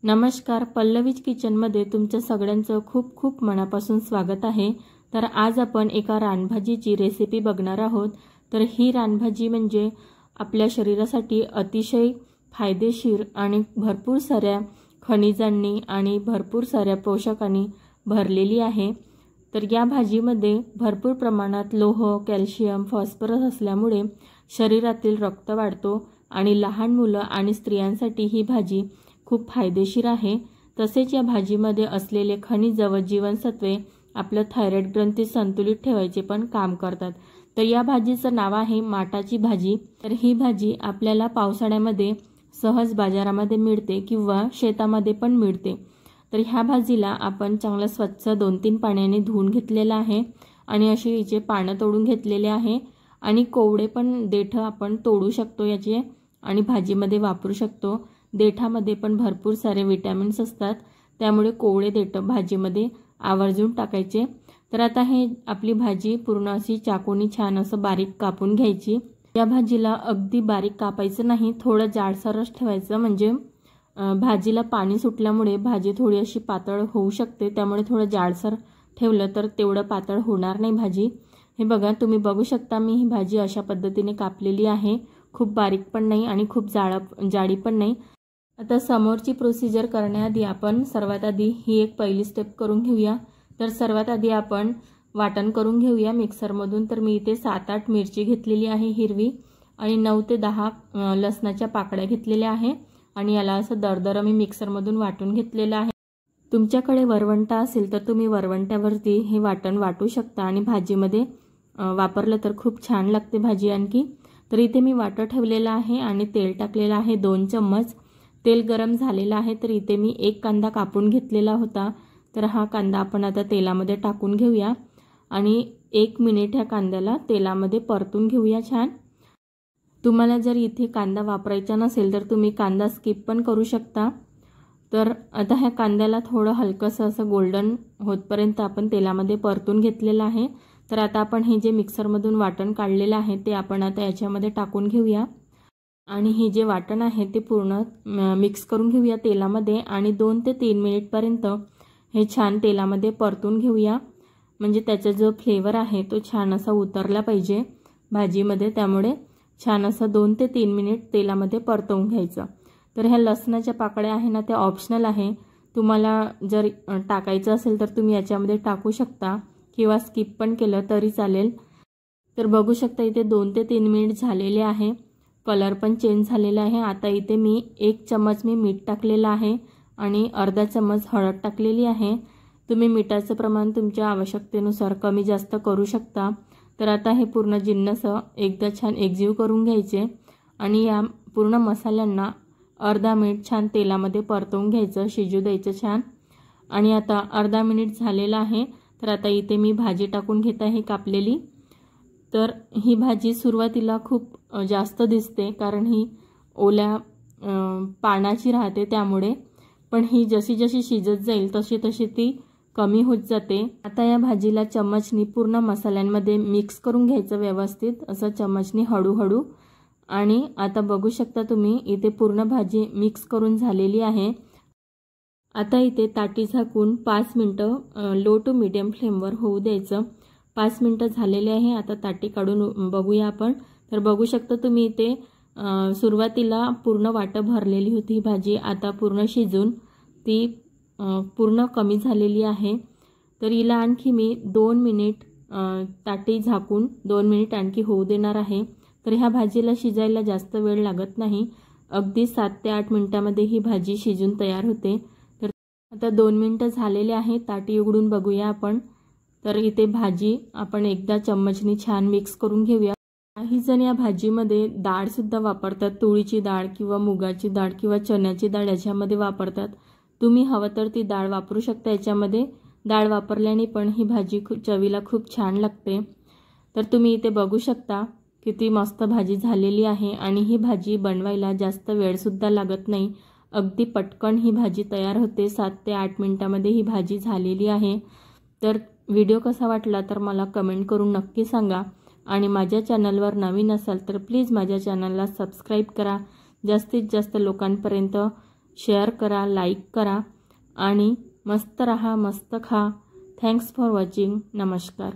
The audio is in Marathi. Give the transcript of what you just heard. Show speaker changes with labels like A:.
A: नमस्कार, पल्लवीज किचनमध्ये तुमच्या सगळ्यांचं खूप खूप मनापासून स्वागत आहे। तर आज आपण एका रानभाजीची रेसिपी बघणार आहोत। तर ही रानभाजी म्हणजे आपल्या शरीरासाठी अतिशय फायदेशीर आणि भरपूर साऱ्या खनिजांनी आणि भरपूर साऱ्या पोषकांनी भरलेली आहे। तर या भाजीमध्ये भरपूर प्रमाणात लोह, कॅल्शियम, फॉस्फरस असल्यामुळे शरीरातील रक्त वाढतो आणि लहान मुलं आणि स्त्रियांसाठी ही भाजी खूप फायदेशीर आहे। तसेच या भाजीमध्ये असलेले खनिज व जीवनसत्वे आपलं थायरॉइड ग्रंथी संतुलित ठेवायचे पण काम करतात। तर या भाजीचं नाव आहे माटाची भाजी। तर ही भाजी आपल्याला पावसाळ्यामध्ये सहज बाजारामध्ये मिळते किंवा शेतामध्ये पण मिळते। तर ह्या भाजीला आपण चांगलं स्वच्छ 2-3 पाण्याने धुवून घेतलेलं आहे आणि अशी हिचे पानं तोडून घेतलेले आहे आणि कोवडे पण देठ आपण तोडू शकतो याचे आणि भाजीमध्ये वापरू शकतो। देठामध्ये पण भरपूर सारे विटॅमिन्स असतात, त्यामुळे कोवळे देठ भाजीमध्ये आवर्जून टाकायचे। तर आता हे आपली भाजी पूर्ण अशी चाकूनी छान असं बारीक कापून घ्यायची। या भाजीला अगदी बारीक कापायचं नाही, थोडं जाडसरच ठेवायचं, म्हणजे भाजीला पाणी सुटल्यामुळे भाजी थोडी अशी पातळ होऊ शकते, त्यामुळे थोडं जाडसर ठेवलं तर तेवढं पातळ होणार नाही भाजी। हे बघा, तुम्ही बघू शकता मी ही भाजी अशा पद्धतीने कापलेली आहे। खूप बारीक पण नाही आणि खूप जाडी पण नाही। आता समोरची प्रोसिजर करण्याआधी आपण सर्वात आधी ही एक पहिली स्टेप करून घेऊया। तर सर्वात आधी आपण वाटण करून घेऊया मिक्सरमधून। तर मी इथे 7-8 मिरची घेतलेली आहे हिरवी आणि 9 ते 10 लसणाच्या पाकळ्या घेतलेल्या आहे आणि याला असं दरदर मी मिक्सरमधून वाटून घेतलेलं आहे। तुमच्याकडे वरवंटा असेल तर तुम्ही वरवंट्यावरती हे वाटण वाटू शकता आणि भाजीमध्ये वापरलं तर खूप छान लागते भाजी आणखी। तर इथे मी वाटण ठेवलेलं आहे आणि तेल टाकलेलं आहे 2 चम्मच। तेल गरम झालेलं आहे। तर इथे मी एक कांदा कापून घेतलेला होता। तर हा कांदा आपण आता तेलामध्ये टाकून घेऊया आणि 1 मिनिट ह्या कांद्याला तेलामध्ये परतून घेऊया छान। तुम्हाला जर इथे कांदा वापरायचा नसेल तर तुम्ही कांदा स्किप पण करू शकता। तर आता ह्या कांद्याला थोडं हलकंसं असं गोल्डन होतपर्यंत आपण तेलामध्ये परतून घेतलेलं आहे। तर आता आपण हे जे मिक्सरमधून वाटण काढलेलं आहे ते आपण आता याच्यामध्ये टाकून घेऊया आणि हे जे वाटण आहे ते पूर्ण मिक्स करून घेऊया तेलामध्ये आणि 2 ते 3 मिनिटपर्यंत हे छान तेलामध्ये परतून घेऊया, म्हणजे त्याचा जो फ्लेवर आहे तो छान असा उतरला पाहिजे भाजीमध्ये, त्यामुळे छान असं 2 ते 3 मिनिट तेलामध्ये परतवून घ्यायचं। तर ह्या लसणाच्या पाकळ्या आहे ना त्या ऑप्शनल आहे, तुम्हाला जर टाकायचं असेल तर तुम्ही याच्यामध्ये टाकू शकता किंवा स्किप पण केलं तरी चालेल। तर बघू शकता इथे 2 ते 3 मिनिट झालेले आहे, कलर पण चेंज झालेला आहे। आता इथे मी 1 चम्मच मीठ टाकलेलं आहे आणि अर्धा चम्मच हळद टाकलेली आहे। तुम्ही मिठाचं प्रमाण तुमच्या आवश्यकतेनुसार कमी जास्त करू शकता। तर आता हे पूर्ण जिन्नस एकदा छान एकजीव करून घ्यायचे आणि या पूर्ण मसाल्यांना अर्धा मिनिट छान तेलामध्ये परतवून घ्यायचं, शिजू द्यायचं छान। आणि आता अर्धा मिनिट झालेला आहे। तर आता इथे मी भाजी टाकून घेत आहे कापलेली। तर ही भाजी सुरुवातीला खूप जास्त दिसते कारण ही ओल्या पानाची राहते, त्यामुळे पण ही जशी जशी शिजत जाईल तशी तशी ती कमी होत जाते। आता या भाजीला चम्मचनी पूर्ण मसाल्यांमध्ये मिक्स करून घ्यायचं व्यवस्थित असं चम्मचनी हळूहळू। आणि आता बघू शकता तुम्ही इथे पूर्ण भाजी मिक्स करून झालेली आहे। आता इथे ताटी झाकून 5 मिनिटं लो टू मीडियम फ्लेमवर होऊ द्यायचं। 5 मिनिटं झालेले आहे। आता ताटी काढून बघूया आपण। तर बघू शकता तुम्ही इथे सुरुवातीला पूर्ण वाटं भरलेली होती भाजी, आता पूर्ण शिजून ती पूर्ण कमी झालेली आहे। तर हिला आणखी मी 2 मिनिट ताटी झाकून 2 मिनिट आणखी होऊ देणार आहे। तर ह्या भाजीला शिजायला जास्त वेळ लागत नाही, अगदी 7 ते 8 मिनिटांमध्ये ही भाजी शिजून तयार होते। तर आता 2 मिनिटं झालेले आहे, ताटी उघडून बघूया आपण। तर इथे भाजी आपण एकदा चम्मचनी छान मिक्स करून घेऊया। काही जण या भाजीमध्ये डाळ सुद्धा वापरतात, तुरीची डाळ किंवा मुगाची डाळ किंवा चण्याची डाळ याच्यामध्ये वापरतात। तुम्ही हवं तर ती डाळ वापरू शकता याच्यामध्ये, डाळ वापरल्याने पण ही भाजी चवीला खूप छान लागते। तर तुम्ही इथे बघू शकता किती मस्त भाजी झालेली आहे आणि ही भाजी बनवायला जास्त वेळ सुद्धा लागत नाही, अगदी पटकन ही भाजी तयार होते। 7 ते 8 मिनिटांमध्ये ही भाजी झालेली आहे। तर व्हिडिओ कसा वाटला तर मला कमेंट करून नक्की सांगा आणि माझ्या चॅनलवर नवीन असाल तर प्लीज माझ्या चॅनलला सबस्क्राईब करा, जास्तीत जास्त लोकांपर्यंत शेअर करा, लाईक करा आणि मस्त रहा, मस्त खा. Thanks for watching. नमस्कार.